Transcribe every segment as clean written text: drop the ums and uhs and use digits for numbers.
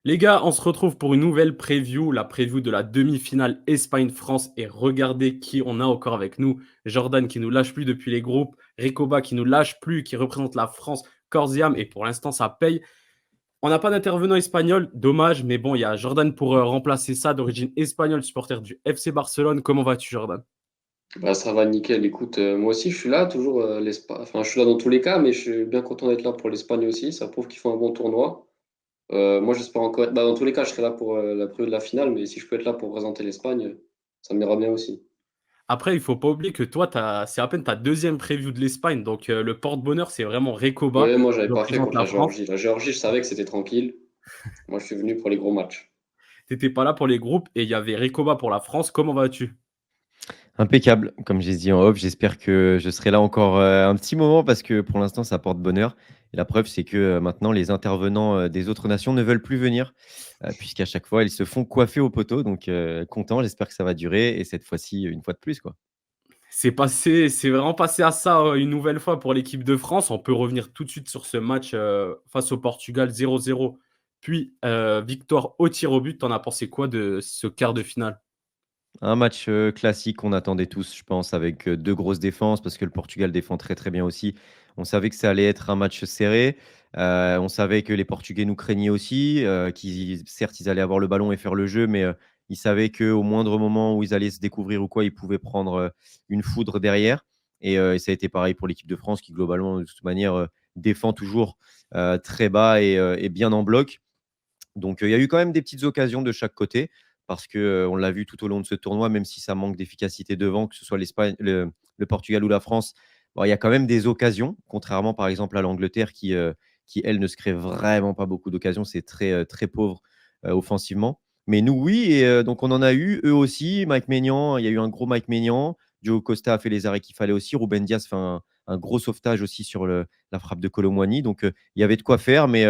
Les gars, on se retrouve pour une nouvelle preview, la preview de la demi-finale Espagne-France. Et regardez qui on a encore avec nous. Jordan qui nous lâche plus depuis les groupes, Recoba qui nous lâche plus, qui représente la France, Corsiam. Et pour l'instant, ça paye. On n'a pas d'intervenant espagnol, dommage, mais bon, il y a Jordan pour remplacer ça, d'origine espagnole, supporter du FC Barcelone. Comment vas-tu, Jordan? Bah, ça va nickel. Écoute, moi aussi, je suis là, toujours Enfin, je suis là dans tous les cas, mais je suis bien content d'être là pour l'Espagne aussi. Ça prouve qu'ils font un bon tournoi. Moi, j'espère encore être. Bah, dans tous les cas, je serai là pour la preview de la finale, mais si je peux être là pour présenter l'Espagne, ça m'ira bien aussi. Après, il faut pas oublier que toi, c'est à peine ta deuxième preview de l'Espagne. Donc, le porte-bonheur, c'est vraiment Recoba Ouais, moi, qui j'avais pas fait représente contre la la France. Géorgie. La Géorgie, je savais que c'était tranquille. Moi, je suis venu pour les gros matchs. T'étais pas là pour les groupes et il y avait Recoba pour la France. Comment vas-tu? Impeccable, comme j'ai dit en off, j'espère que je serai là encore, un petit moment parce que pour l'instant ça porte bonheur et la preuve c'est que, maintenant les intervenants, des autres nations ne veulent plus venir, puisqu'à chaque fois ils se font coiffer au poteau donc content, j'espère que ça va durer et cette fois-ci, une fois de plus, quoi. C'est vraiment passé à ça, une nouvelle fois pour l'équipe de France. On peut revenir tout de suite sur ce match, face au Portugal 0-0, puis, victoire au tir au but. Tu en as pensé quoi de ce quart de finale? Un match, classique qu'on attendait tous, je pense, avec, 2 grosses défenses parce que le Portugal défend très, très bien aussi. On savait que ça allait être un match serré, on savait que les Portugais nous craignaient aussi, qu'ils certes, ils allaient avoir le ballon et faire le jeu, mais, ils savaient qu'au moindre moment où ils allaient se découvrir ou quoi, ils pouvaient prendre, une foudre derrière et ça a été pareil pour l'équipe de France qui globalement, de toute manière, défend toujours, très bas et bien en bloc. Donc, il y a eu quand même des petites occasions de chaque côté parce que, on l'a vu tout au long de ce tournoi, même si ça manque d'efficacité devant, que ce soit l'Espagne, le Portugal ou la France, bon, il y a quand même des occasions, contrairement par exemple à l'Angleterre qui elle ne se crée vraiment pas beaucoup d'occasions. C'est très, très pauvre, offensivement. Mais nous, oui et donc on en a eu, eux aussi. Mike Maignan, il y a eu un gros Mike Maignan. Diogo Costa a fait les arrêts qu'il fallait aussi. Ruben Dias fait un gros sauvetage aussi sur la frappe de Kolo Muani. Donc, il y avait de quoi faire, mais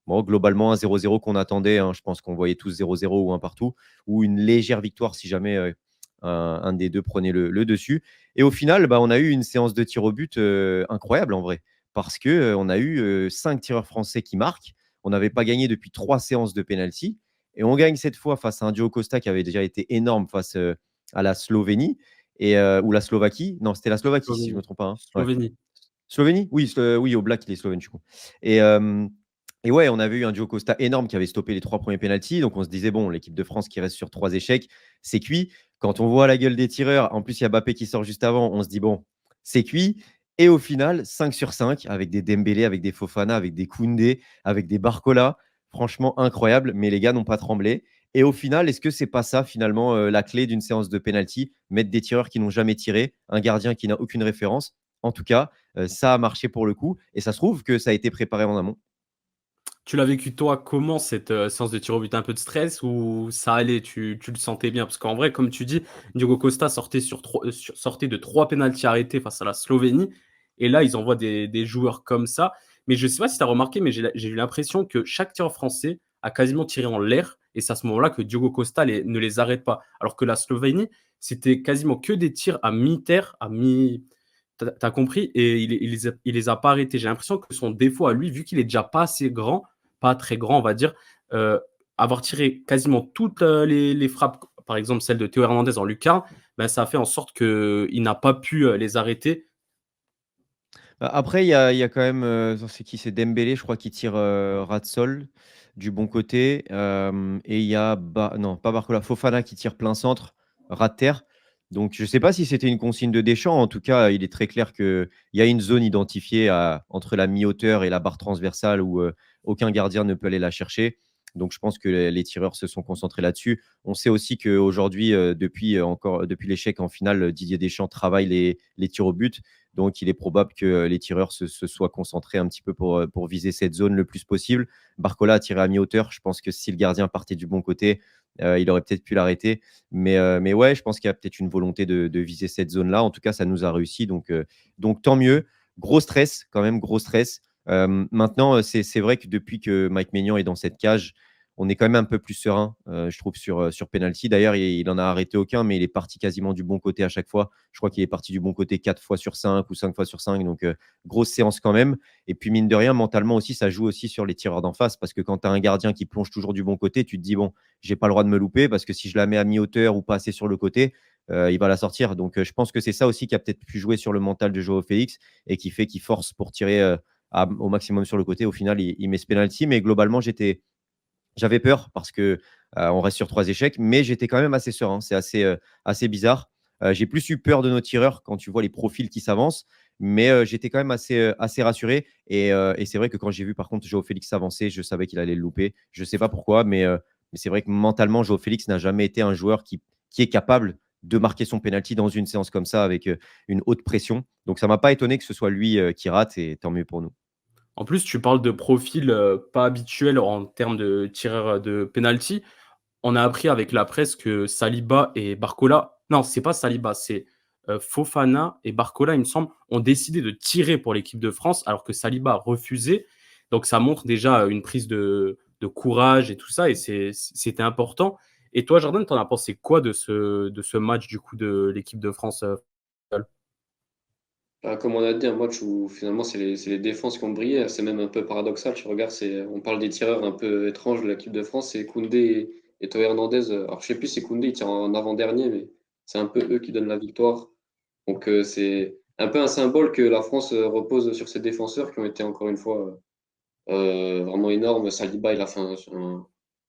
bon, globalement, un 0-0 qu'on attendait, hein. Je pense qu'on voyait tous 0-0 ou un partout, ou une légère victoire si jamais un des deux prenait le dessus. Et au final, bah, on a eu une séance de tir au but incroyable en vrai, parce que on a eu 5 tireurs français qui marquent. On n'avait pas gagné depuis 3 séances de penalty. Et on gagne cette fois face à un Diogo Costa qui avait déjà été énorme face à la Slovénie ou la Slovaquie. Non, c'était la Slovaquie, si je ne me Slovénie. trompe pas, hein. Ouais. Slovénie. Slovénie? Oui, oui, au Black, il est slovène, je suis con. Et, et ouais, on avait eu un Diogo Costa énorme qui avait stoppé les 3 premiers pénaltys. Donc on se disait, bon, l'équipe de France qui reste sur 3 échecs, c'est cuit. Quand on voit la gueule des tireurs, en plus, il y a Mbappé qui sort juste avant, on se dit, bon, c'est cuit. Et au final, 5 sur 5, avec des Dembélé, avec des Fofana, avec des Koundé, avec des Barcola. Franchement, incroyable. Mais les gars n'ont pas tremblé. Et au final, est-ce que c'est pas ça, finalement, la clé d'une séance de penalty? Mettre des tireurs qui n'ont jamais tiré, un gardien qui n'a aucune référence. En tout cas, ça a marché pour le coup et ça se trouve que ça a été préparé en amont. Tu l'as vécu toi comment cette, séance de tir au but? Un peu de stress ou ça allait, tu le sentais bien? Parce qu'en vrai, comme tu dis, Diogo Costa sortait de 3 pénaltys arrêtés face à la Slovénie et là, ils envoient des joueurs comme ça. Mais je sais pas si tu as remarqué, mais j'ai eu l'impression que chaque tireur français a quasiment tiré en l'air et c'est à ce moment-là que Diogo Costa ne les arrête pas. Alors que la Slovénie, c'était quasiment que des tirs à mi-terre, à mi tu compris? Et il les a pas arrêtés. J'ai l'impression que son défaut à lui, vu qu'il est déjà pas assez grand, pas très grand, on va dire, avoir tiré quasiment toutes, les frappes, par exemple celle de Théo Hernandez en lucarne, bah, ça a fait en sorte qu'il n'a pas pu, les arrêter. Après, il y a quand même, c'est qui? C'est Dembélé, je crois, qui tire, ras de sol du bon côté, et il y a non, pas Barcola, Fofana qui tire plein centre, ras de terre. Donc je ne sais pas si c'était une consigne de Deschamps. En tout cas, il est très clair qu'il y a une zone identifiée entre la mi-hauteur et la barre transversale où aucun gardien ne peut aller la chercher. Donc je pense que les tireurs se sont concentrés là-dessus. On sait aussi qu'aujourd'hui, depuis l'échec en finale, Didier Deschamps travaille les tirs au but. Donc, il est probable que les tireurs se soient concentrés un petit peu pour viser cette zone le plus possible. Barcola a tiré à mi-hauteur. Je pense que si le gardien partait du bon côté, il aurait peut-être pu l'arrêter. Mais ouais, je pense qu'il y a peut-être une volonté de viser cette zone-là. En tout cas, ça nous a réussi. Donc tant mieux. Gros stress, quand même, gros stress. Maintenant, c'est vrai que depuis que Mike Maignan est dans cette cage, on est quand même un peu plus serein, je trouve, sur penalty. D'ailleurs, il en a arrêté aucun, mais il est parti quasiment du bon côté à chaque fois. Je crois qu'il est parti du bon côté 4 fois sur 5 ou 5 fois sur 5. Donc, grosse séance quand même. Et puis, mine de rien, mentalement aussi, ça joue aussi sur les tireurs d'en face. Parce que quand tu as un gardien qui plonge toujours du bon côté, tu te dis, bon, j'ai pas le droit de me louper. Parce que si je la mets à mi-hauteur ou pas assez sur le côté, il va la sortir. Donc, je pense que c'est ça aussi qui a peut-être pu jouer sur le mental de Joao Félix et qui fait qu'il force pour tirer au maximum sur le côté. Au final, il met ce penalty. Mais globalement, j'avais peur parce que on reste sur 3 échecs, mais j'étais quand même assez serein. C'est assez bizarre. J'ai plus eu peur de nos tireurs quand tu vois les profils qui s'avancent, mais j'étais quand même assez rassuré. Et c'est vrai que quand j'ai vu par contre Joao Félix s'avancer, je savais qu'il allait le louper. Je ne sais pas pourquoi, mais c'est vrai que mentalement, Joao Félix n'a jamais été un joueur qui est capable de marquer son penalty dans une séance comme ça avec une haute pression. Donc ça ne m'a pas étonné que ce soit lui qui rate, et tant mieux pour nous. En plus, tu parles de profils, pas habituels en termes de tireurs, de penalty. On a appris avec la presse que Saliba et Barcola, non, c'est pas Saliba, c'est, Fofana et Barcola, il me semble, ont décidé de tirer pour l'équipe de France alors que Saliba a refusé. Donc ça montre déjà une prise de courage et tout ça, et c'était important. Et toi, Jordan, tu en as pensé quoi de ce match du coup de l'équipe de France, Bah, comme on a dit, un match où finalement c'est les défenses qui ont brillé. C'est même un peu paradoxal. Tu regardes, on parle des tireurs un peu étranges de l'équipe de France. C'est Koundé et Théo Hernandez. Alors je sais plus si Koundé il tire en avant-dernier, mais c'est un peu eux qui donnent la victoire. Donc c'est un peu un symbole que la France repose sur ses défenseurs qui ont été encore une fois vraiment énormes. Saliba, il a fait un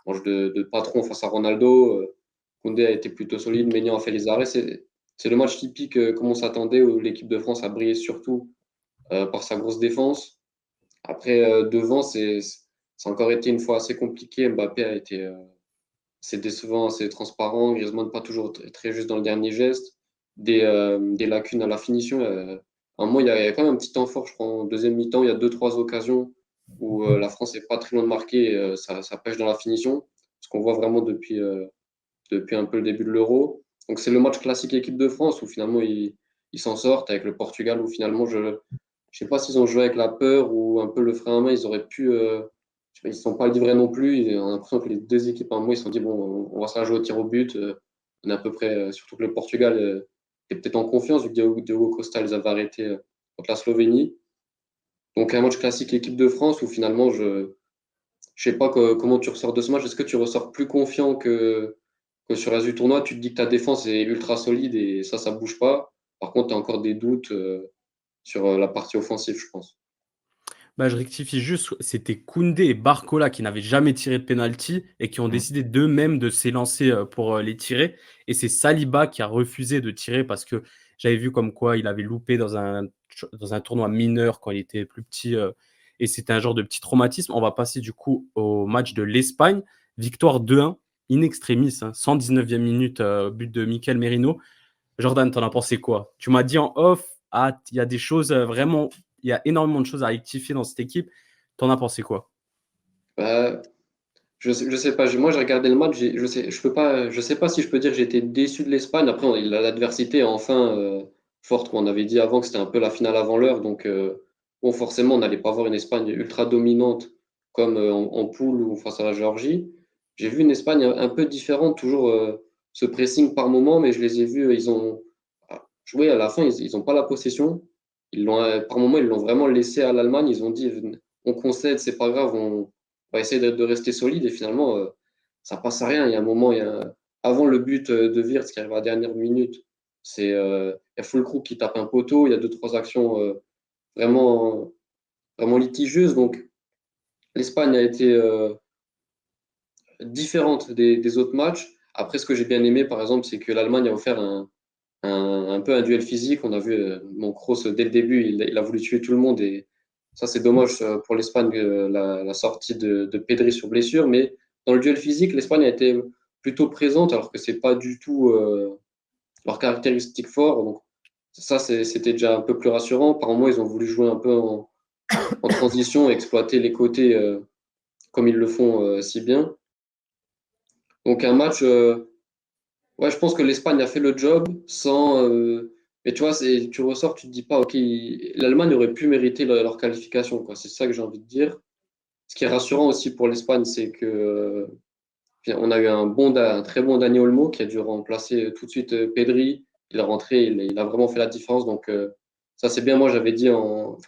match de patron face à Ronaldo. Koundé a été plutôt solide. Maignan a fait les arrêts. C'est le match typique comme on s'attendait, où l'équipe de France a brillé surtout par sa grosse défense. Après, devant, ça a encore été une fois assez compliqué. Mbappé a été assez décevant, assez transparent. Griezmann pas toujours très juste dans le dernier geste. Des lacunes à la finition. À un moment, il y a quand même un petit temps fort, je crois, en deuxième mi-temps. Il y a deux, trois occasions où la France n'est pas très loin de marquer. Ça pêche dans la finition. Ce qu'on voit vraiment depuis un peu le début de l'Euro. Donc c'est le match classique équipe de France où finalement ils s'en sortent avec le Portugal, où finalement je ne sais pas s'ils ont joué avec la peur ou un peu le frein à main. Ils auraient pu, je sais pas, ils ne se sont pas livrés non plus. On a l'impression que les deux équipes à un moment ils se sont dit bon, on va se la jouer au tir au but. On est à peu près, surtout que le Portugal est peut-être en confiance vu que Diogo Costa les avait arrêtés contre la Slovénie. Donc un match classique équipe de France où finalement je sais pas comment tu ressors de ce match. Est-ce que tu ressors plus confiant que sur le reste du tournoi? Tu te dis que ta défense est ultra solide et ça bouge pas. Par contre, tu as encore des doutes sur la partie offensive, je pense. Bah, je rectifie juste, c'était Koundé et Barcola qui n'avaient jamais tiré de penalty et qui ont Mm. décidé d'eux-mêmes de s'élancer pour les tirer. Et c'est Saliba qui a refusé de tirer parce que j'avais vu comme quoi il avait loupé dans un tournoi mineur quand il était plus petit. Et c'était un genre de petit traumatisme. On va passer du coup au match de l'Espagne. Victoire 2-1, in extremis, hein, 119e minute, but de Mikel Merino. Jordan, t'en as pensé quoi? Tu m'as dit en off, ah, il y a des choses vraiment, il y a énormément de choses à rectifier dans cette équipe. T'en as pensé quoi? Bah, je sais pas. Moi, j'ai regardé le match. Je sais pas si je peux dire que j'étais déçu de l'Espagne. Après, l'adversité est enfin forte. On avait dit avant que c'était un peu la finale avant l'heure. Donc, bon, forcément, on n'allait pas voir une Espagne ultra dominante comme en poule ou face à la Géorgie. J'ai vu une Espagne un peu différente, toujours ce pressing par moment, mais je les ai vus, ils ont joué à la fin, ils n'ont pas la possession. Par moment, ils l'ont vraiment laissé à l'Allemagne. Ils ont dit, on concède, c'est pas grave, on va essayer de rester solide. Et finalement, ça passe à rien. Il y a un moment, avant le but de Wirtz qui arrive à la dernière minute, il y a Füllkrug qui tape un poteau. Il y a deux, trois actions vraiment, vraiment litigieuses. Donc, l'Espagne a été différente des autres matchs. Après, ce que j'ai bien aimé, par exemple, c'est que l'Allemagne a offert un peu un duel physique. On a vu mon Kroos dès le début, il a voulu tuer tout le monde, et ça c'est dommage pour l'Espagne, la sortie de Pedri sur blessure. Mais dans le duel physique, l'Espagne a été plutôt présente alors que c'est pas du tout leur caractéristique fort. Donc ça c'était déjà un peu plus rassurant. Par moment, ils ont voulu jouer un peu en transition, exploiter les côtés comme ils le font si bien. Donc un match. Ouais, je pense que l'Espagne a fait le job sans. Mais tu vois, tu ressors, tu te dis pas, ok, l'Allemagne aurait pu mériter leur qualification, quoi. C'est ça que j'ai envie de dire. Ce qui est rassurant aussi pour l'Espagne, c'est que on a eu un très bon Dani Olmo qui a dû remplacer tout de suite Pedri. Il est rentré, il a vraiment fait la différence. Donc, ça, c'est bien. Moi, je l'avais dit en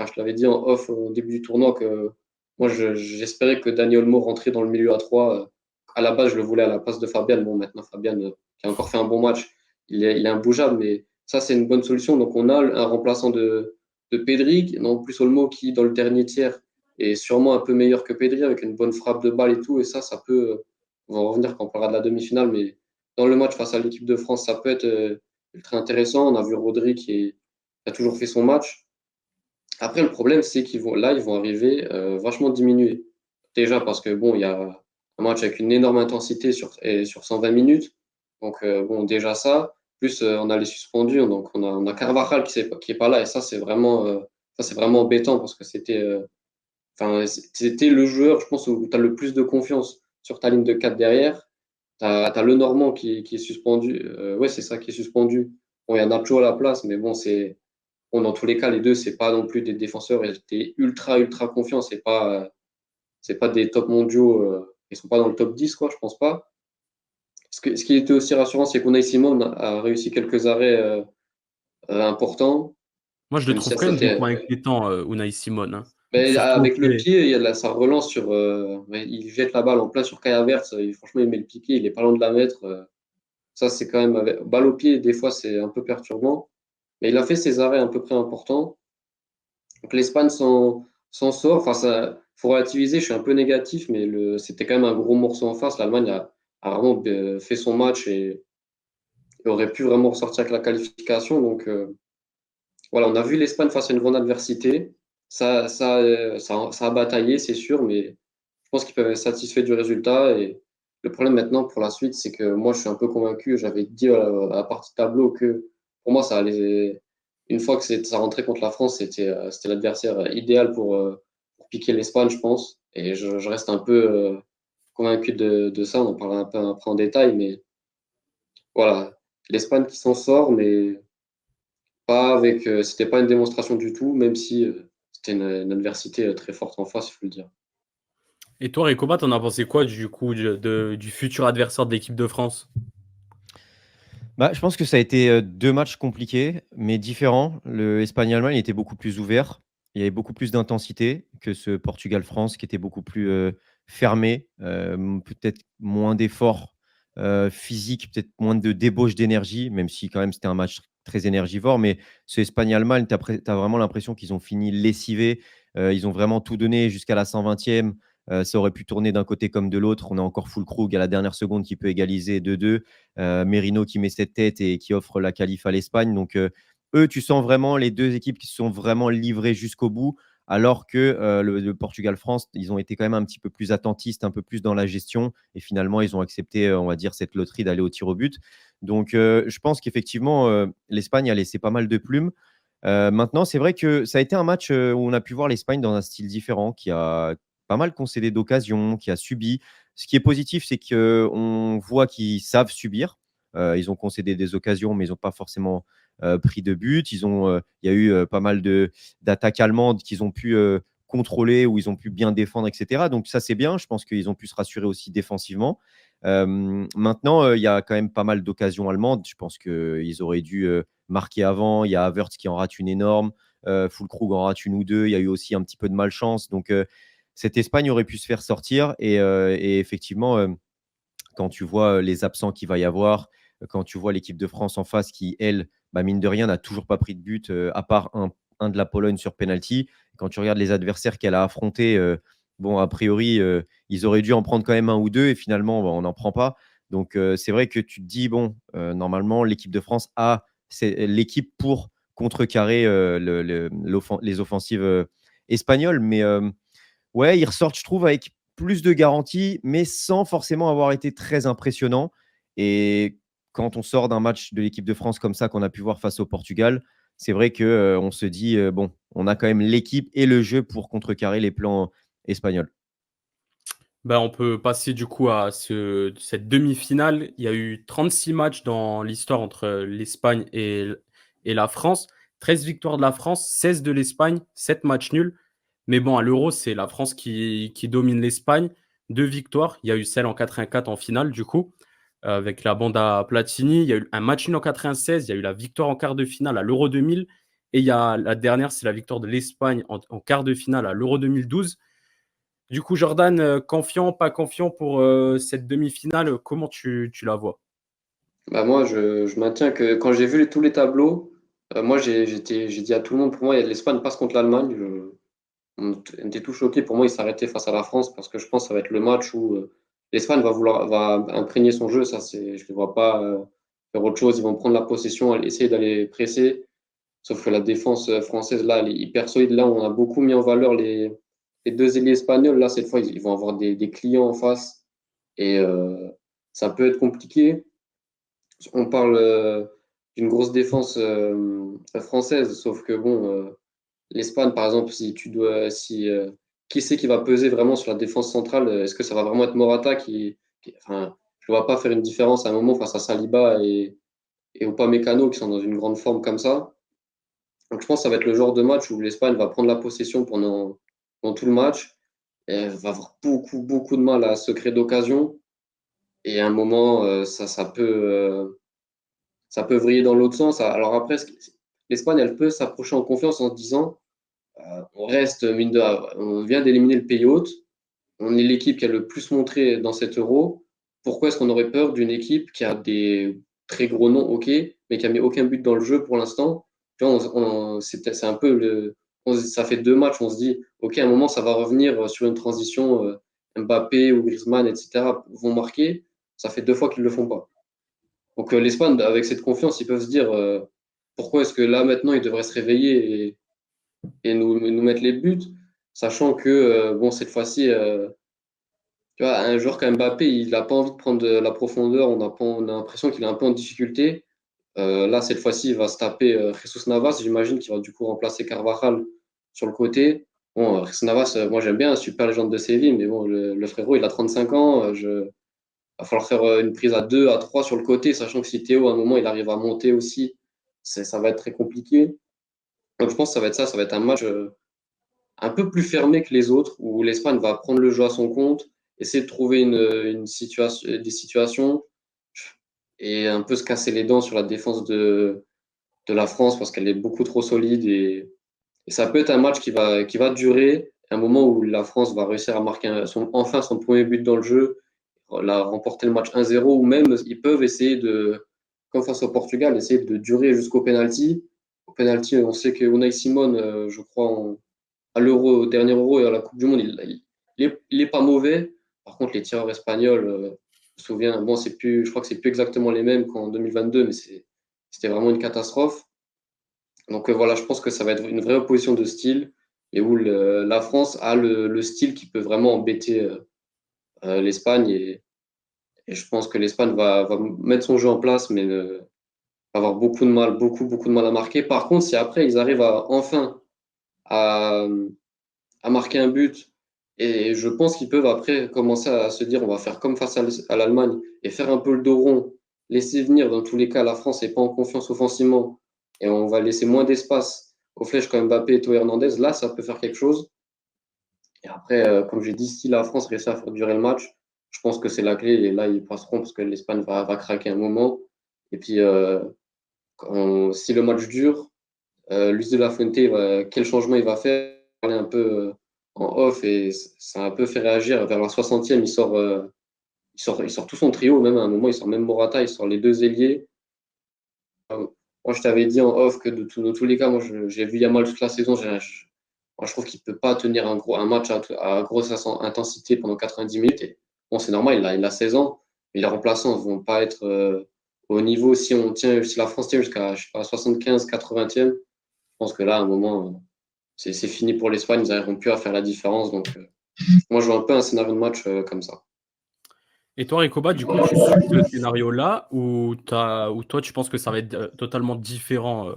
off au début du tournoi que moi, j'espérais que Dani Olmo rentrait dans le milieu à 3. À la base, je le voulais à la place de Fabian. Bon, maintenant, Fabian, qui a encore fait un bon match, il est imbougeable, mais ça, c'est une bonne solution. Donc, on a un remplaçant de Pedri, non plus Olmo qui, dans le dernier tiers, est sûrement un peu meilleur que Pedri avec une bonne frappe de balle et tout. Et ça peut. On va en revenir quand on parlera de la demi-finale, mais dans le match face à l'équipe de France, ça peut être ultra intéressant. On a vu Rodri qui a toujours fait son match. Après, le problème, c'est qu'ils vont arriver vachement diminués. Déjà parce que bon, il y a un match avec une énorme intensité sur 120 minutes. Donc bon, déjà ça. Plus on a les suspendus, donc on a Carvajal qui est pas là et ça c'est vraiment embêtant parce que c'était le joueur, je pense, où tu as le plus de confiance sur ta ligne de 4 derrière. Tu as le Normand qui est suspendu. Ouais, c'est ça qui est suspendu. Bon, il y a Nacho à la place, mais bon, dans tous les cas, les deux, c'est pas non plus des défenseurs. Et tu es ultra, ultra confiant. C'est pas des top mondiaux. Ils sont pas dans le top 10, quoi, je pense pas. Ce qui était aussi rassurant, c'est qu'on Simon a réussi quelques arrêts importants, Moi, je le même si trouve quand ça même des était fois inquiétant, Unai Simon, hein. mais Surtout au avec le pied. pied, ça relance sur. Ouais, il jette la balle en plein sur Kai Havertz. Franchement, il met le piqué, il est pas loin de la mettre. Ça, c'est quand même. Balle au pied, des fois, c'est un peu perturbant. Mais il a fait ses arrêts à peu près importants. Donc l'Espagne s'en sort. Enfin, ça, faut relativiser. Je suis un peu négatif, mais c'était quand même un gros morceau en face. L'Allemagne a vraiment fait son match et aurait pu vraiment ressortir avec la qualification. Donc voilà, on a vu l'Espagne face à une grande adversité. Ça a bataillé, c'est sûr, mais je pense qu'ils peuvent être satisfaits du résultat. Et le problème maintenant pour la suite, c'est que moi, je suis un peu convaincu. J'avais dit à la partie tableau que pour moi, ça allait. Une fois que ça rentrait contre la France, c'était l'adversaire idéal pour piquer l'Espagne, je pense. Et je reste un peu convaincu de ça. On en parlera un peu après en détail, mais voilà, l'Espagne qui s'en sort, mais pas avec. C'était pas une démonstration du tout, même si c'était une adversité très forte en face, il faut le dire. Et toi, Recoba, t'en as pensé quoi du coup du futur adversaire de l'équipe de France? Bah, je pense que ça a été 2 matchs compliqués, mais différents. Le Espagne-Allemagne était beaucoup plus ouvert. Il y avait beaucoup plus d'intensité que ce Portugal-France qui était beaucoup plus fermé, peut-être moins d'efforts physiques, peut-être moins de débauche d'énergie, même si quand même c'était un match très énergivore. Mais ce Espagne-Allemagne, tu as vraiment l'impression qu'ils ont fini lessivés. Ils ont vraiment tout donné jusqu'à la 120e. Ça aurait pu tourner d'un côté comme de l'autre. On a encore Füllkrug à la dernière seconde qui peut égaliser 2-2. Merino qui met cette tête et qui offre la qualif à l'Espagne. Donc, eux, tu sens vraiment les deux équipes qui se sont vraiment livrées jusqu'au bout, alors que le Portugal-France, ils ont été quand même un petit peu plus attentistes, un peu plus dans la gestion. Et finalement, ils ont accepté, on va dire, cette loterie d'aller au tir au but. Donc, je pense qu'effectivement, l'Espagne a laissé pas mal de plumes. Maintenant, c'est vrai que ça a été un match où on a pu voir l'Espagne dans un style différent, qui a pas mal concédé d'occasions, qui a subi. Ce qui est positif, c'est qu'on voit qu'ils savent subir. Ils ont concédé des occasions, mais ils n'ont pas forcément pris de but. Il y a eu pas mal d'attaques allemandes qu'ils ont pu contrôler, où ils ont pu bien défendre, etc. Donc ça, c'est bien. Je pense qu'ils ont pu se rassurer aussi défensivement. Maintenant, il y a quand même pas mal d'occasions allemandes. Je pense qu'ils auraient dû marquer avant. Il y a Havertz qui en rate une énorme. Füllkrug en rate une ou deux. Il y a eu aussi un petit peu de malchance. Donc, cette Espagne aurait pu se faire sortir. Et effectivement, quand tu vois les absents qu'il va y avoir, quand tu vois l'équipe de France en face qui, elle, bah, mine de rien, n'a toujours pas pris de but, à part un de la Pologne sur penalty. Quand tu regardes les adversaires qu'elle a affrontés, bon, a priori, ils auraient dû en prendre quand même un ou deux, et finalement, bah, on n'en prend pas. Donc, c'est vrai que tu te dis, bon, normalement, l'équipe de France a l'équipe pour contrecarrer les offensives espagnoles. Mais ouais, ils ressortent, je trouve, avec plus de garanties, mais sans forcément avoir été très impressionnants. Et quand on sort d'un match de l'équipe de France comme ça, qu'on a pu voir face au Portugal, c'est vrai qu'on on se dit, bon, on a quand même l'équipe et le jeu pour contrecarrer les plans espagnols. Bah, on peut passer du coup à cette demi-finale. Il y a eu 36 matchs dans l'histoire entre l'Espagne et la France. 13 victoires de la France, 16 de l'Espagne, 7 matchs nuls. Mais bon, à l'Euro, c'est la France qui domine l'Espagne. 2 victoires. Il y a eu celle en 84 en finale, du coup, avec la bande à Platini. Il y a eu un match nul en 96. Il y a eu la victoire en quart de finale à l'Euro 2000. Et il y a la dernière, c'est la victoire de l'Espagne en quart de finale à l'Euro 2012. Du coup, Jordan, confiant, pas confiant pour cette demi-finale, comment tu la vois? Bah moi, je maintiens que quand j'ai vu tous les tableaux, moi j'ai dit à tout le monde, pour moi, l'Espagne passe contre l'Allemagne. On était tous choqués. Pour moi, ils s'arrêtaient face à la France parce que je pense que ça va être le match où l'Espagne va imprégner son jeu. Ça, je ne les vois pas faire autre chose. Ils vont prendre la possession, essayer d'aller presser. Sauf que la défense française, là, elle est hyper solide. Là, on a beaucoup mis en valeur les deux ailiers espagnols. Là, cette fois, ils vont avoir des clients en face et ça peut être compliqué. On parle d'une grosse défense française, sauf que bon, l'Espagne, par exemple, qui c'est qui va peser vraiment sur la défense centrale? Est-ce que ça va vraiment être Morata enfin, je ne vois pas faire une différence à un moment face à Saliba et Upamecano qui sont dans une grande forme comme ça. Donc, je pense que ça va être le genre de match où l'Espagne va prendre la possession pendant tout le match. Et elle va avoir beaucoup, beaucoup de mal à se créer d'occasion. Et à un moment, ça peut vriller dans l'autre sens. Alors après, l'Espagne, elle peut s'approcher en confiance en se disant on reste, on vient d'éliminer le pays hôte, on est l'équipe qui a le plus montré dans cet euro. Pourquoi est-ce qu'on aurait peur d'une équipe qui a des très gros noms, ok, mais qui a mis aucun but dans le jeu pour l'instant? C'est un peu ça fait 2 matchs, on se dit, ok, à un moment, ça va revenir sur une transition, Mbappé ou Griezmann, etc., vont marquer. Ça fait 2 fois qu'ils ne le font pas. Donc l'Espagne, avec cette confiance, ils peuvent se dire pourquoi est-ce que là maintenant ils devraient se réveiller et nous mettre les buts, sachant que bon cette fois-ci, tu vois, un joueur comme Mbappé, il n'a pas envie de prendre de la profondeur, on a l'impression qu'il est un peu en difficulté. Là, cette fois-ci, il va se taper Jesus Navas, j'imagine qu'il va du coup remplacer Carvajal sur le côté. Bon, Jesus Navas, moi j'aime bien, super légende de Séville, mais bon, le frérot, il a 35 ans, va falloir faire une prise à 2, à 3 sur le côté, sachant que si Théo, à un moment, il arrive à monter aussi, ça va être très compliqué. Donc je pense que ça va être ça, ça va être un match un peu plus fermé que les autres, où l'Espagne va prendre le jeu à son compte, essayer de trouver des situations et un peu se casser les dents sur la défense de la France parce qu'elle est beaucoup trop solide et ça peut être un match qui va durer, un moment où la France va réussir à marquer enfin son premier but dans le jeu, remporter le match 1-0, ou même ils peuvent essayer comme face au Portugal, essayer de durer jusqu'au penalty. Au penalty, on sait que Unai Simon, je crois, à l'Euro, au dernier Euro et à la Coupe du Monde, il est pas mauvais. Par contre, les tireurs espagnols, je me souviens, bon, je crois que c'est plus exactement les mêmes qu'en 2022, mais c'était vraiment une catastrophe. Donc voilà, je pense que ça va être une vraie opposition de style et où la France a le style qui peut vraiment embêter l'Espagne et je pense que l'Espagne va mettre son jeu en place, mais va avoir beaucoup de mal, beaucoup, beaucoup de mal à marquer. Par contre, si après ils arrivent enfin à, à marquer un but, et je pense qu'ils peuvent après commencer à se dire on va faire comme face à l'Allemagne et faire un peu le dos rond, laisser venir dans tous les cas la France n'est pas en confiance offensivement et on va laisser moins d'espace aux flèches comme Mbappé et Théo Hernandez, là ça peut faire quelque chose. Et après, comme j'ai dit, si la France réussit à faire durer le match, je pense que c'est la clé et là ils passeront parce que l'Espagne va craquer un moment. Et puis si le match dure, Luis de la Fuente, quel changement il va faire, parler un peu en off et ça a un peu fait réagir. Vers la 60e, il sort tout son trio, même à un moment, il sort même Morata, il sort les deux ailiers. Moi, je t'avais dit en off que dans tous les cas, moi, j'ai vu Yamal toute la saison. Moi, je trouve qu'il ne peut pas tenir un match à grosse intensité pendant 90 minutes. Et, bon, c'est normal, il a 16 ans, mais les remplaçants ne vont pas être au niveau si la France tient jusqu'à 75, 80e. Je pense que là, à un moment, c'est fini pour l'Espagne. Ils n'arriveront plus à faire la différence. Donc, moi, je vois un peu un scénario de match comme ça. Et toi, Recoba, du coup, tu suis ce scénario-là ou toi, tu penses que ça va être totalement différent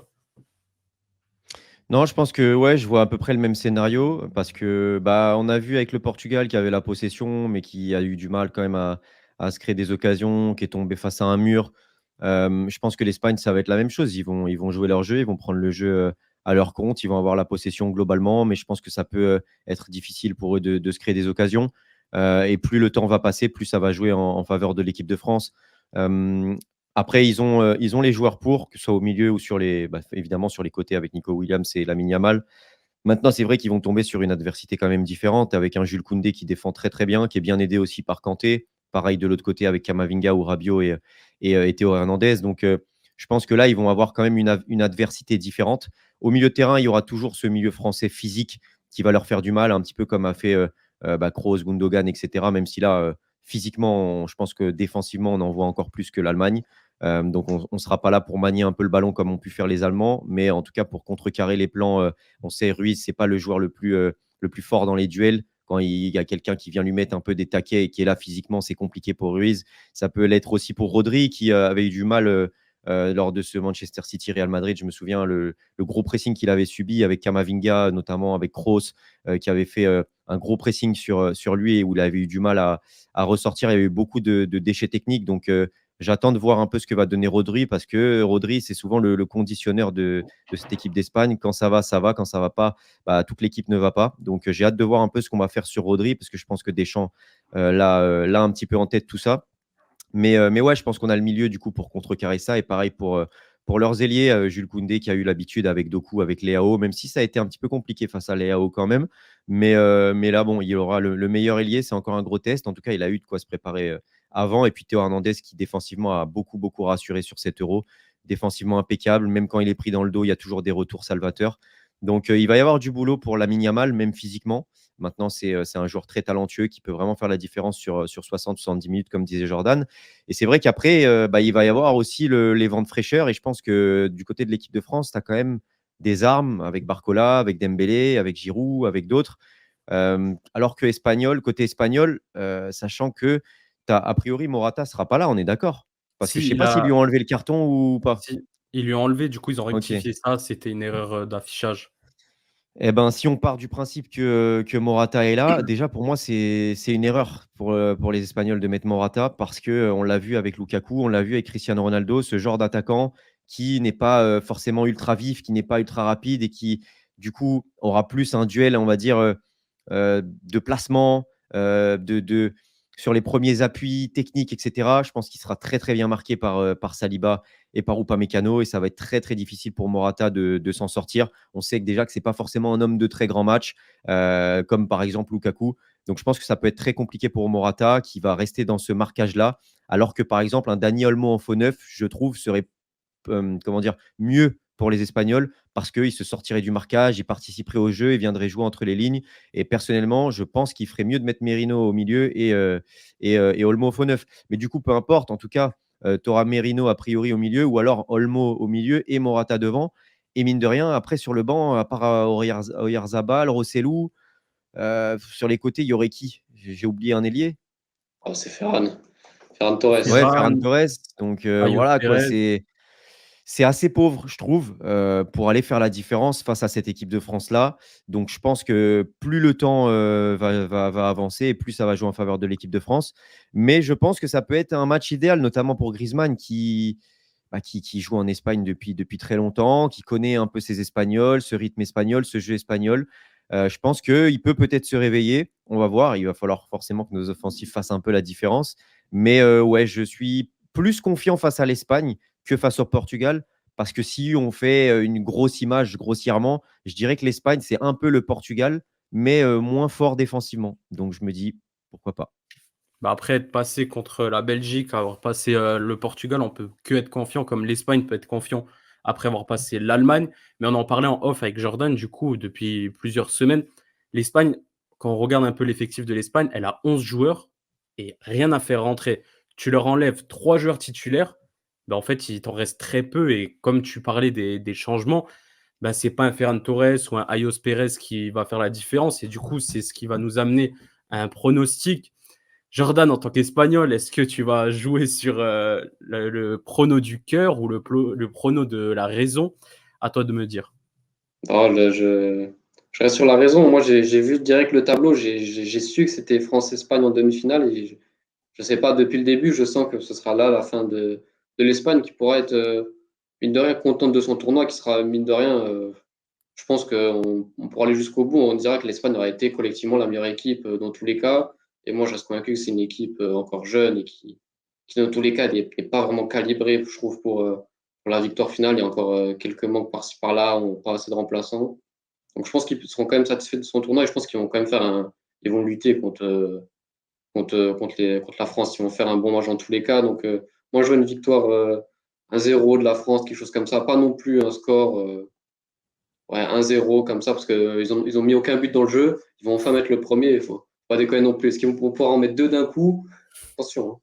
Non, je pense que ouais, je vois à peu près le même scénario parce que bah, on a vu avec le Portugal qui avait la possession, mais qui a eu du mal quand même à se créer des occasions, qui est tombé face à un mur. Je pense que l'Espagne, ça va être la même chose. Ils vont jouer leur jeu, ils vont prendre le jeu à leur compte. Ils vont avoir la possession globalement, mais je pense que ça peut être difficile pour eux de se créer des occasions. Et plus le temps va passer, plus ça va jouer en faveur de l'équipe de France. Euh, Après, ils ont les joueurs pour, que ce soit au milieu ou évidemment sur les côtés avec Nico Williams et Lamine Yamal. Maintenant, c'est vrai qu'ils vont tomber sur une adversité quand même différente, avec un Jules Koundé qui défend très très bien, qui est bien aidé aussi par Kanté. Pareil de l'autre côté avec Kamavinga ou Rabiot et Théo Hernandez. Donc, je pense que là, ils vont avoir quand même une adversité différente. Au milieu de terrain, il y aura toujours ce milieu français physique qui va leur faire du mal, un petit peu comme a fait Kroos, Gundogan, etc. Même si là, physiquement, je pense que défensivement, on en voit encore plus que l'Allemagne. Donc, on ne sera pas là pour manier un peu le ballon comme ont pu faire les Allemands, mais en tout cas pour contrecarrer les plans. On sait, Ruiz, c'est pas le joueur le plus fort dans les duels. Quand il y a quelqu'un qui vient lui mettre un peu des taquets et qui est là physiquement, c'est compliqué pour Ruiz. Ça peut l'être aussi pour Rodri, qui avait eu du mal lors de ce Manchester City-Real Madrid. Je me souviens le gros pressing qu'il avait subi avec Kamavinga, notamment avec Kroos, qui avait fait un gros pressing sur lui et où il avait eu du mal à ressortir. Il y a eu beaucoup de déchets techniques. Donc, j'attends de voir un peu ce que va donner Rodri, parce que Rodri, c'est souvent le conditionneur de cette équipe d'Espagne. Quand ça va, ça va. Quand ça va pas, bah, toute l'équipe ne va pas. Donc, j'ai hâte de voir un peu ce qu'on va faire sur Rodri, parce que je pense que Deschamps l'a un petit peu en tête tout ça. Mais ouais, je pense qu'on a le milieu du coup pour contrecarrer ça. Et pareil pour leurs ailiers, Jules Koundé qui a eu l'habitude avec Doku, avec Léao, même si ça a été un petit peu compliqué face à Léao quand même. Mais là, bon, il aura le meilleur ailier. C'est encore un gros test. En tout cas, il a eu de quoi se préparer avant. Et puis Théo Hernandez qui défensivement a beaucoup, beaucoup rassuré sur cet Euro. Défensivement impeccable. Même quand il est pris dans le dos, il y a toujours des retours salvateurs. Donc, il va y avoir du boulot pour Lamine Yamal, même physiquement. Maintenant, c'est un joueur très talentueux qui peut vraiment faire la différence sur 60-70 minutes, comme disait Jordan. Et c'est vrai qu'après, il va y avoir aussi les vents de fraîcheur. Et je pense que du côté de l'équipe de France, tu as quand même des armes avec Barcola, avec Dembélé, avec Giroud, avec d'autres. Alors que côté espagnol, sachant que a priori Morata ne sera pas là, on est d'accord. Parce que je ne Si, sais pas s'ils lui ont enlevé le carton ou pas. si, ils lui ont enlevé, du coup, ils ont Ok. rectifié ça, c'était une erreur, d'affichage. Eh ben, si on part du principe que Morata est là, déjà pour moi, c'est une erreur pour les Espagnols de mettre Morata, parce qu'on l'a vu avec Lukaku, on l'a vu avec Cristiano Ronaldo, ce genre d'attaquant qui n'est pas forcément ultra vif, qui n'est pas ultra rapide et qui, du coup, aura plus un duel, on va dire, de placement, sur les premiers appuis techniques, etc. Je pense qu'il sera très, très bien marqué par Saliba et par Upamecano, et ça va être très, très difficile pour Morata de s'en sortir. On sait que déjà que ce n'est pas forcément un homme de très grands matchs, comme par exemple Lukaku. Donc, je pense que ça peut être très compliqué pour Morata, qui va rester dans ce marquage-là, alors que par exemple, un Dani Olmo en faux neuf, je trouve, serait comment dire, mieux pour les Espagnols, parce qu'il se sortirait du marquage, il participerait au jeu, il viendrait jouer entre les lignes. Et personnellement, je pense qu'il ferait mieux de mettre Merino au milieu et Olmo au faux neuf. Mais du coup, peu importe. En tout cas, tu auras Merino a priori au milieu, ou alors Olmo au milieu et Morata devant. Et mine de rien, après sur le banc, à part Oyarzabal, Rossellou, sur les côtés, il y aurait qui? J'ai oublié un ailier. Oh, c'est Ferran. Ferran Torres. Ouais, Ferran Ferran, Torres. Donc Ayoub voilà, quoi, Perez. c'est assez pauvre, je trouve, pour aller faire la différence face à cette équipe de France-là. Donc, je pense que plus le temps va avancer et plus ça va jouer en faveur de l'équipe de France. Mais je pense que ça peut être un match idéal, notamment pour Griezmann, qui joue en Espagne depuis très longtemps, qui connaît un peu ses Espagnols, ce rythme espagnol, ce jeu espagnol. Je pense qu'il peut peut-être se réveiller. On va voir. Il va falloir forcément que nos offensifs fassent un peu la différence. Mais ouais, je suis plus confiant face à l'Espagne que face au Portugal. Parce que si on fait une grosse image grossièrement, je dirais que l'Espagne, c'est un peu le Portugal, mais moins fort défensivement. Donc je me dis, pourquoi pas. Bah, après être passé contre la Belgique, avoir passé, le Portugal, on peut que être confiant, comme l'Espagne peut être confiant après avoir passé l'Allemagne. Mais on en parlait en off avec Jordan, du coup, depuis plusieurs semaines. L'Espagne, quand on regarde un peu l'effectif de l'Espagne, elle a 11 joueurs et rien à faire rentrer. Tu leur enlèves 3 joueurs titulaires, bah, en fait, il t'en reste très peu, et comme tu parlais des changements, bah, c'est pas un Ferran Torres ou un Ayos Pérez qui va faire la différence, et du coup, c'est ce qui va nous amener à un pronostic. Jordan, en tant qu'Espagnol, est-ce que tu vas jouer sur le prono du cœur ou le prono de la raison? À toi de me dire. Oh, là, je reste sur la raison. Moi, j'ai vu direct le tableau. J'ai su que c'était France-Espagne en demi-finale. Et je sais pas, depuis le début, je sens que ce sera là la fin de l'Espagne, qui pourra être, mine de rien, contente de son tournoi, qui sera, mine de rien, je pense qu'on pourra aller jusqu'au bout. On dira que l'Espagne aurait été collectivement la meilleure équipe dans tous les cas. Et moi, je reste convaincu que c'est une équipe encore jeune et qui dans tous les cas, n'est pas vraiment calibrée, je trouve, pour la victoire finale. Il y a encore quelques manques par-ci par-là, on n'a pas assez de remplaçants. Donc, je pense qu'ils seront quand même satisfaits de son tournoi et je pense qu'ils vont quand même ils vont lutter contre la France. Ils vont faire un bon match dans tous les cas. Donc, moi, je vois une victoire 1-0 de la France, quelque chose comme ça. Pas non plus un score 1-0 comme ça, parce qu'ils ont mis aucun but dans le jeu. Ils vont enfin mettre le premier. Il faut pas déconner non plus. Est-ce qu'ils vont pouvoir en mettre deux d'un coup? Attention. Hein.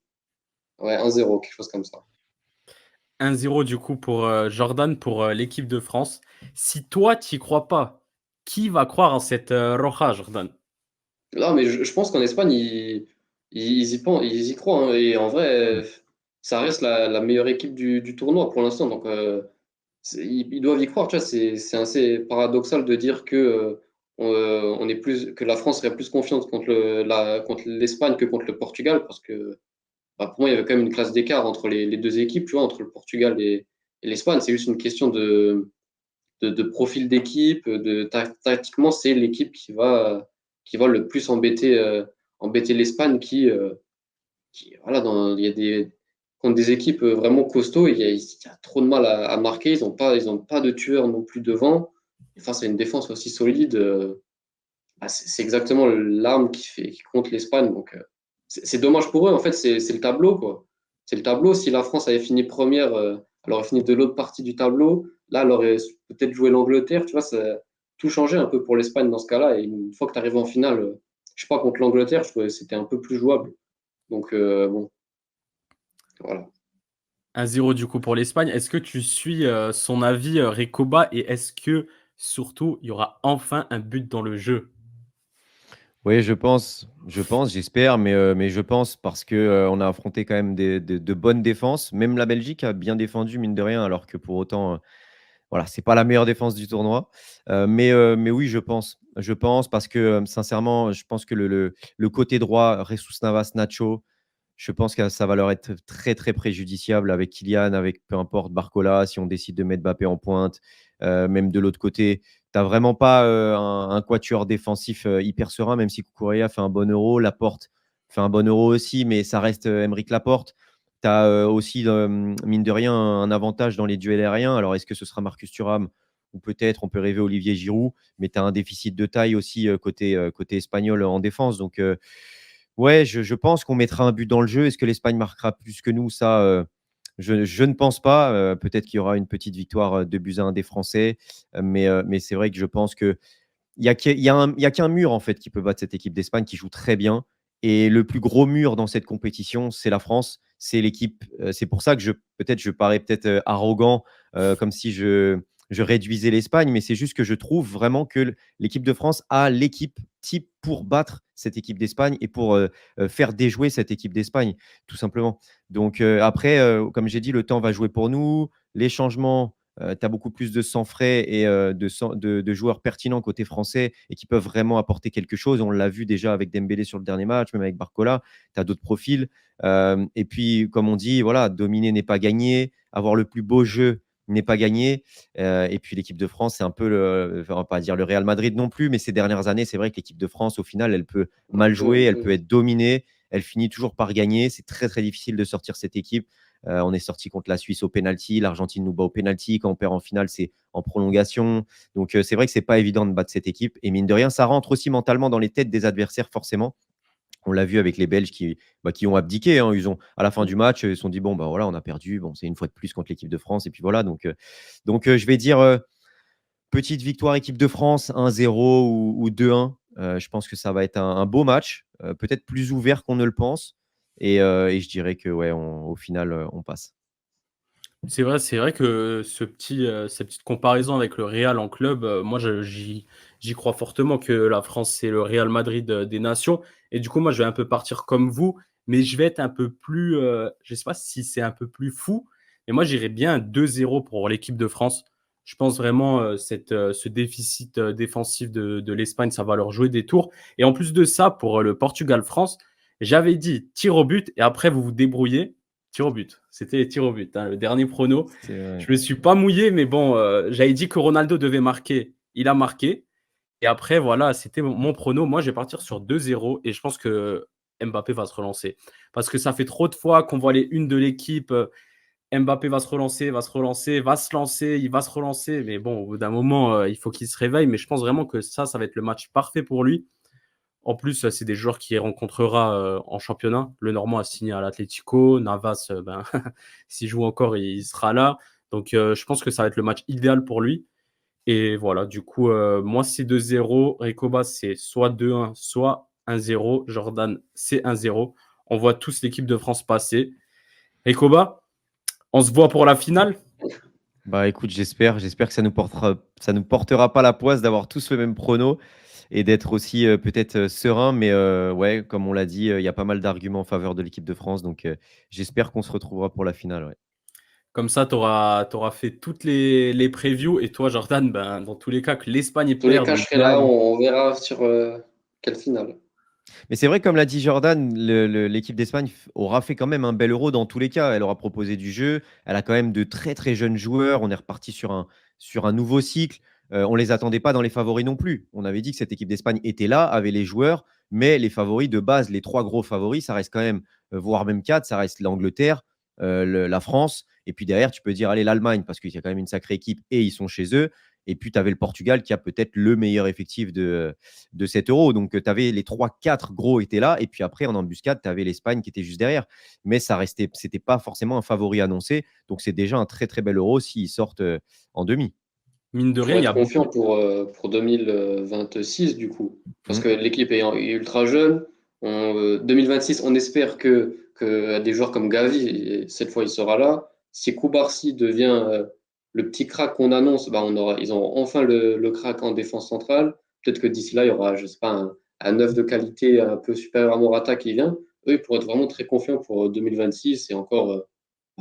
Ouais, 1-0, quelque chose comme ça. 1-0 du coup pour Jordan, pour l'équipe de France. Si toi, tu n'y crois pas, qui va croire en cette Roja, Jordan? Là, mais je pense qu'en Espagne, ils y croient. Hein. Et en vrai, ça reste la meilleure équipe du tournoi pour l'instant. Donc, ils doivent y croire. Tu vois, c'est assez paradoxal de dire on est que la France serait plus confiante contre l'Espagne que contre le Portugal, parce que pour moi, il y avait quand même une classe d'écart entre les deux équipes, tu vois, entre le Portugal et l'Espagne. C'est juste une question de profil d'équipe. Tactiquement, c'est l'équipe qui va le plus embêter l'Espagne voilà, il y a contre des équipes vraiment costauds, il y a trop de mal à marquer. Ils ont pas de tueurs non plus devant. Et face à une défense aussi solide, c'est exactement l'arme qui compte l'Espagne. Donc, c'est dommage pour eux. En fait, c'est le tableau, quoi. C'est le tableau. Si la France avait fini première, elle aurait fini de l'autre partie du tableau. Là, elle aurait peut-être joué l'Angleterre. Tu vois, ça tout changé un peu pour l'Espagne dans ce cas-là. Et une fois que tu arrives en finale, je sais pas, contre l'Angleterre, je trouvais que c'était un peu plus jouable. Donc, bon, voilà. 1-0 du coup pour l'Espagne. Est-ce que tu suis son avis, Recoba, et est-ce que surtout il y aura enfin un but dans le jeu? Oui, j'espère, mais je pense parce que on a affronté quand même de bonnes défenses. Même la Belgique a bien défendu, mine de rien, alors que pour autant, voilà, c'est pas la meilleure défense du tournoi. Mais oui, je pense. Je pense parce que sincèrement, je pense que le côté droit, Jesus Navas, Nacho, je pense que ça va leur être très, très préjudiciable avec Kylian, avec peu importe Barcola, si on décide de mettre Mbappé en pointe, même de l'autre côté. Tu n'as vraiment pas un quatuor défensif hyper serein, même si Cucurella fait un bon Euro. Laporte fait un bon Euro aussi, mais ça reste Aymeric Laporte. Tu as aussi, mine de rien, un avantage dans les duels aériens. Alors, est-ce que ce sera Marcus Thuram ou peut-être on peut rêver Olivier Giroud, mais tu as un déficit de taille aussi côté espagnol en défense. Donc, ouais, je pense qu'on mettra un but dans le jeu. Est-ce que l'Espagne marquera plus que nous? Ça, je ne pense pas. Peut-être qu'il y aura une petite victoire 2-1 des Français. Mais c'est vrai que je pense qu'il y a qu'un mur en fait qui peut battre cette équipe d'Espagne qui joue très bien. Et le plus gros mur dans cette compétition, c'est la France. C'est l'équipe. C'est pour ça que je parais peut-être arrogant, comme si je réduisais l'Espagne, mais c'est juste que je trouve vraiment que l'équipe de France a l'équipe type pour battre cette équipe d'Espagne et pour faire déjouer cette équipe d'Espagne, tout simplement. Donc après, comme j'ai dit, le temps va jouer pour nous. Les changements, tu as beaucoup plus de sang frais et de joueurs pertinents côté français et qui peuvent vraiment apporter quelque chose. On l'a vu déjà avec Dembélé sur le dernier match, même avec Barcola. Tu as d'autres profils. Et puis, comme on dit, voilà, dominer n'est pas gagné. Avoir le plus beau jeu n'est pas gagné. Et puis l'équipe de France, c'est un peu, on va pas dire le Real Madrid non plus, mais ces dernières années, c'est vrai que l'équipe de France, au final, elle peut mal jouer, elle peut être dominée, elle finit toujours par gagner. C'est très, très difficile de sortir cette équipe. On est sorti contre la Suisse au penalty, l'Argentine nous bat au penalty. Quand on perd en finale, c'est en prolongation. Donc c'est vrai que c'est pas évident de battre cette équipe. Et mine de rien, ça rentre aussi mentalement dans les têtes des adversaires, forcément. On l'a vu avec les Belges qui ont abdiqué. Hein. À la fin du match, ils se sont dit bon, bah voilà, on a perdu. Bon, c'est une fois de plus contre l'équipe de France. Et puis voilà. Donc je vais dire petite victoire équipe de France, 1-0 ou 2-1. Je pense que ça va être un beau match, peut-être plus ouvert qu'on ne le pense. Et je dirais que ouais, au final, on passe. C'est vrai que cette petite comparaison avec le Real en club, moi j'y crois fortement que la France, c'est le Real Madrid, des nations, et du coup, moi, je vais un peu partir comme vous, mais je vais être un peu plus, je sais pas si c'est un peu plus fou, mais moi, j'irais bien 2-0 pour l'équipe de France. Je pense vraiment, ce déficit, défensif de l'Espagne, ça va leur jouer des tours, et en plus de ça, pour, le Portugal-France, j'avais dit tir au but et après vous vous débrouillez. Tir au but. C'était tir au but, hein, le dernier prono. C'est vrai. Je me suis pas mouillé, mais bon, j'avais dit que Ronaldo devait marquer il a marqué. Et après, voilà, c'était mon prono. Moi, je vais partir sur 2-0 et je pense que Mbappé va se relancer. Parce que ça fait trop de fois qu'on voit les unes de l'équipe. Mbappé va se relancer, va se relancer, va se lancer, il va se relancer. Mais bon, au bout d'un moment, il faut qu'il se réveille. Mais je pense vraiment que ça va être le match parfait pour lui. En plus, c'est des joueurs qu'il rencontrera en championnat. Le Normand a signé à l'Atlético. Navas, s'il joue encore, il sera là. Donc, je pense que ça va être le match idéal pour lui. Et voilà, du coup, moi, c'est 2-0. Recoba, c'est soit 2-1, soit 1-0. Jordan, c'est 1-0. On voit tous l'équipe de France passer. Recoba, on se voit pour la finale. Bah écoute, j'espère que ça nous portera pas la poisse d'avoir tous le même prono et d'être aussi peut-être serein. Mais ouais, comme on l'a dit, il y a pas mal d'arguments en faveur de l'équipe de France. Donc j'espère qu'on se retrouvera pour la finale. Ouais. Comme ça, tu auras fait toutes les previews. Et toi, Jordan, ben, dans tous les cas, que l'Espagne Dans tous les perde cas, ou je serai là, gagne. on verra sur quelle finale. Mais c'est vrai, comme l'a dit Jordan, l'équipe d'Espagne aura fait quand même un bel Euro dans tous les cas. Elle aura proposé du jeu. Elle a quand même de très très jeunes joueurs. On est reparti sur un nouveau cycle. On ne les attendait pas dans les favoris non plus. On avait dit que cette équipe d'Espagne était là, avait les joueurs, mais les favoris de base, les trois gros favoris, ça reste quand même, voire même quatre, ça reste l'Angleterre, la France. Et puis derrière, tu peux dire, allez, l'Allemagne, parce qu'il y a quand même une sacrée équipe et ils sont chez eux. Et puis, tu avais le Portugal qui a peut-être le meilleur effectif de cet Euro. Donc, tu avais les 3-4 gros étaient là. Et puis après, en embuscade, tu avais l'Espagne qui était juste derrière. Mais c'était pas forcément un favori annoncé. Donc, c'est déjà un très, très bel Euro s'ils sortent en demi. Mine de Faut rien, il y être a beaucoup. confiant pour 2026, du coup. Parce Mm. que l'équipe est ultra jeune. 2026, on espère que des joueurs comme Gavi, et cette fois, il sera là. Si Koubarsi devient le petit crack qu'on annonce, bah, ils auront enfin le crack en défense centrale. Peut-être que d'ici là, il y aura, je sais pas, un neuf de qualité un peu supérieur à Morata qui vient. Eux, ils pourraient être vraiment très confiants pour 2026 et encore,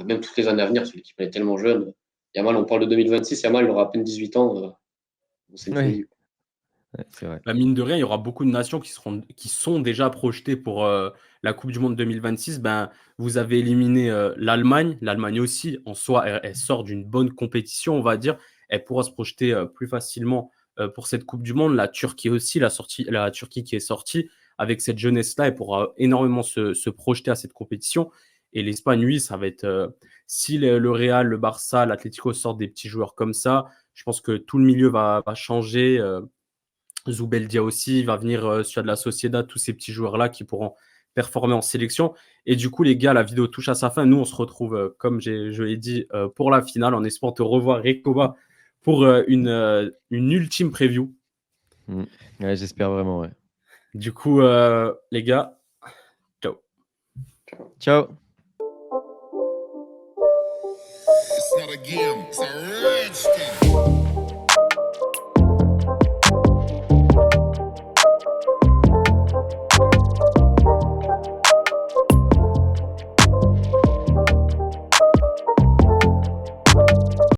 même toutes les années à venir, parce que l'équipe elle est tellement jeune. Yamal, on parle de 2026, Yamal, il aura à peine 18 ans. C'est une Ouais, folie. ouais, c'est vrai. Bah, mine de rien, il y aura beaucoup de nations qui sont déjà projetées pour la Coupe du Monde 2026. Ben, vous avez éliminé l'Allemagne. L'Allemagne aussi, en soi, elle sort d'une bonne compétition, on va dire. Elle pourra se projeter plus facilement pour cette Coupe du Monde. La Turquie aussi, la Turquie qui est sortie, avec cette jeunesse-là, elle pourra énormément se projeter à cette compétition. Et l'Espagne, oui, ça va être... si le Real, le Barça, l'Atlético sortent des petits joueurs comme ça, je pense que tout le milieu va changer. Zubeldia aussi, il va venir sur de la Sociedad, tous ces petits joueurs-là qui pourront performer en sélection. Et du coup, les gars, la vidéo touche à sa fin. Nous, on se retrouve, comme je l'ai dit, pour la finale, en espérant te revoir, Recoba, pour une ultime preview. Mm. Ouais, j'espère vraiment. Ouais. Du coup, les gars, ciao. Ciao. It's not a game, it's a rich thing.